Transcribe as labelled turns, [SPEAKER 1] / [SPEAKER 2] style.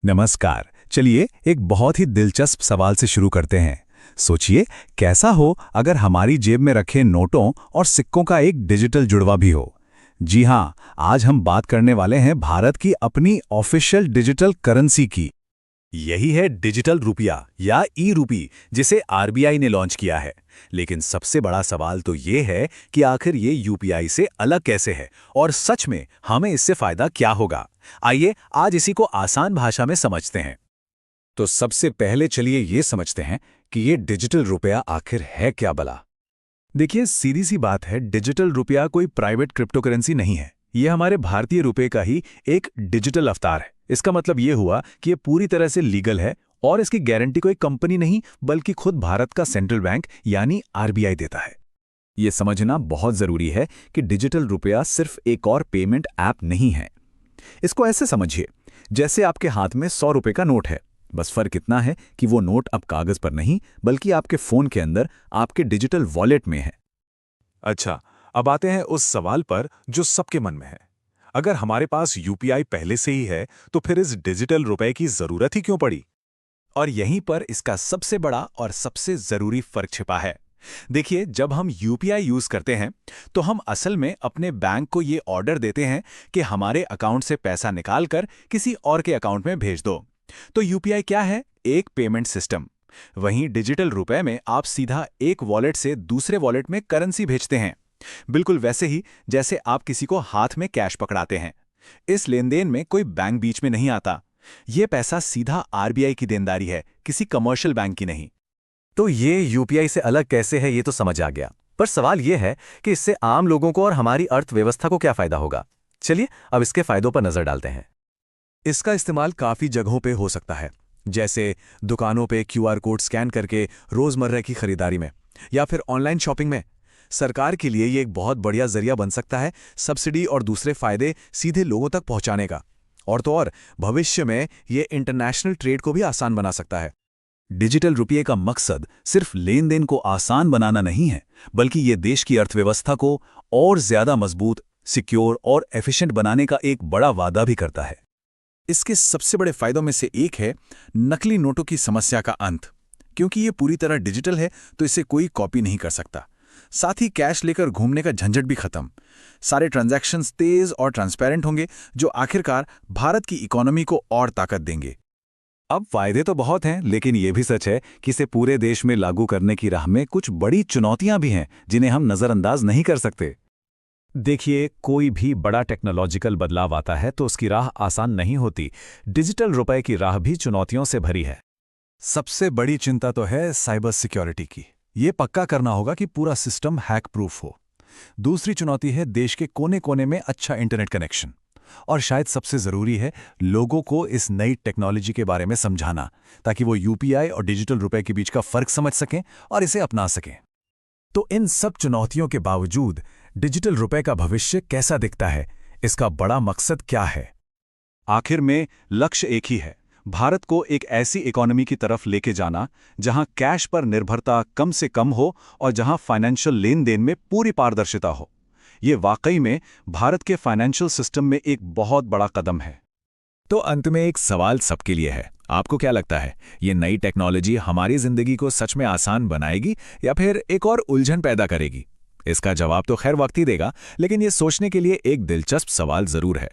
[SPEAKER 1] नमस्कार। चलिए एक बहुत ही दिलचस्प सवाल से शुरू करते हैं। सोचिए कैसा हो अगर हमारी जेब में रखे नोटों और सिक्कों का एक डिजिटल जुड़वा भी हो। जी हाँ, आज हम बात करने वाले हैं भारत की अपनी ऑफिशियल डिजिटल करेंसी की। यही है डिजिटल रुपया या ई रूपी, जिसे आरबीआई ने लॉन्च किया है। लेकिन सबसे बड़ा सवाल तो ये है कि आखिर ये यूपीआई से अलग कैसे है और सच में हमें इससे फायदा क्या होगा। आइए आज इसी को आसान भाषा में समझते हैं। तो सबसे पहले चलिए ये समझते हैं कि ये डिजिटल रुपया आखिर है क्या भला। देखिए सीधी सी बात है, डिजिटल रुपया कोई प्राइवेट क्रिप्टो करेंसी नहीं है। ये हमारे भारतीय रुपए का ही एक डिजिटल अवतार है। इसका मतलब ये हुआ कि ये पूरी तरह से लीगल है और इसकी गारंटी कोई कंपनी नहीं बल्कि खुद भारत का सेंट्रल बैंक यानी आरबीआई देता है। ये समझना बहुत जरूरी है कि डिजिटल रुपया सिर्फ एक और पेमेंट ऐप नहीं है। इसको ऐसे समझिए, जैसे आपके हाथ में 100 रुपए का नोट है। बस फर्क इतना है कि वो नोट अब कागज पर नहीं बल्कि आपके फोन के अंदर आपके डिजिटल वॉलेट में है।
[SPEAKER 2] अच्छा, अब आते हैं उस सवाल पर जो सबके मन में है। अगर हमारे पास यूपीआई पहले से ही है तो फिर इस डिजिटल रुपए की जरूरत ही क्यों पड़ी?
[SPEAKER 1] और यहीं पर इसका सबसे बड़ा और सबसे जरूरी फर्क छिपा है। देखिए, जब हम यूपीआई यूज करते हैं तो हम असल में अपने बैंक को ये ऑर्डर देते हैं कि हमारे अकाउंट से पैसा निकालकर किसी और के अकाउंट में भेज दो। तो यूपीआई क्या है? एक पेमेंट सिस्टम। वहीं डिजिटल रुपए में आप सीधा एक वॉलेट से दूसरे वॉलेट में करेंसी भेजते हैं, बिल्कुल वैसे ही जैसे आप किसी को हाथ में कैश पकड़ाते हैं। इस लेनदेन में कोई बैंक बीच में नहीं आता। यह पैसा सीधा आरबीआई की देनदारी है, किसी कमर्शियल बैंक की नहीं।
[SPEAKER 3] तो ये यूपीआई से अलग कैसे है, ये तो समझ आ गया। पर सवाल ये है कि इससे आम लोगों को और हमारी अर्थव्यवस्था को क्या फायदा होगा। चलिए अब इसके फायदों पर नजर डालते हैं।
[SPEAKER 2] इसका इस्तेमाल काफी जगहों पे हो सकता है, जैसे दुकानों पे क्यूआर कोड स्कैन करके रोजमर्रा की खरीदारी में, या फिर ऑनलाइन शॉपिंग में। सरकार के लिए ये एक बहुत बढ़िया जरिया बन सकता है सब्सिडी और दूसरे फायदे सीधे लोगों तक पहुंचाने का। और तो और भविष्य में ये इंटरनेशनल ट्रेड को भी आसान बना सकता है।
[SPEAKER 1] डिजिटल रुपये का मकसद सिर्फ लेन देन को आसान बनाना नहीं है, बल्कि ये देश की अर्थव्यवस्था को और ज्यादा मजबूत, सिक्योर और एफिशिएंट बनाने का एक बड़ा वादा भी करता है। इसके सबसे बड़े फायदों में से एक है नकली नोटों की समस्या का अंत। क्योंकि ये पूरी तरह डिजिटल है तो इसे कोई कॉपी नहीं कर सकता। साथ ही कैश लेकर घूमने का झंझट भी खत्म। सारे ट्रांजैक्शंस तेज और ट्रांसपेरेंट होंगे, जो आखिरकार भारत की इकोनॉमी को और ताकत देंगे। अब फायदे तो बहुत हैं, लेकिन यह भी सच है कि इसे पूरे देश में लागू करने की राह में कुछ बड़ी चुनौतियां भी हैं जिन्हें हम नजरअंदाज नहीं कर सकते।
[SPEAKER 4] देखिए, कोई भी बड़ा टेक्नोलॉजिकल बदलाव आता है तो उसकी राह आसान नहीं होती। डिजिटल रुपए की राह भी चुनौतियों से भरी है।
[SPEAKER 1] सबसे बड़ी चिंता तो है साइबर सिक्योरिटी की। ये पक्का करना होगा कि पूरा सिस्टम हैक प्रूफ हो। दूसरी चुनौती है देश के कोने कोने में अच्छा इंटरनेट कनेक्शन। और शायद सबसे जरूरी है लोगों को इस नई टेक्नोलॉजी के बारे में समझाना, ताकि वो यूपीआई और डिजिटल रुपए के बीच का फर्क समझ सकें और इसे अपना सकें। तो इन सब चुनौतियों के बावजूद डिजिटल रुपए का भविष्य कैसा दिखता है? इसका बड़ा मकसद क्या है?
[SPEAKER 2] आखिर में लक्ष्य एक ही है, भारत को एक ऐसी इकोनॉमी की तरफ लेके जाना जहां कैश पर निर्भरता कम से कम हो और जहां फाइनेंशियल लेन देन में पूरी पारदर्शिता हो। ये वाकई में भारत के फाइनेंशियल सिस्टम में एक बहुत बड़ा कदम है।
[SPEAKER 1] तो अंत में एक सवाल सबके लिए है, आपको क्या लगता है, ये नई टेक्नोलॉजी हमारी जिंदगी को सच में आसान बनाएगी या फिर एक और उलझन पैदा करेगी? इसका जवाब तो खैर वक्त ही देगा, लेकिन ये सोचने के लिए एक दिलचस्प सवाल जरूर है।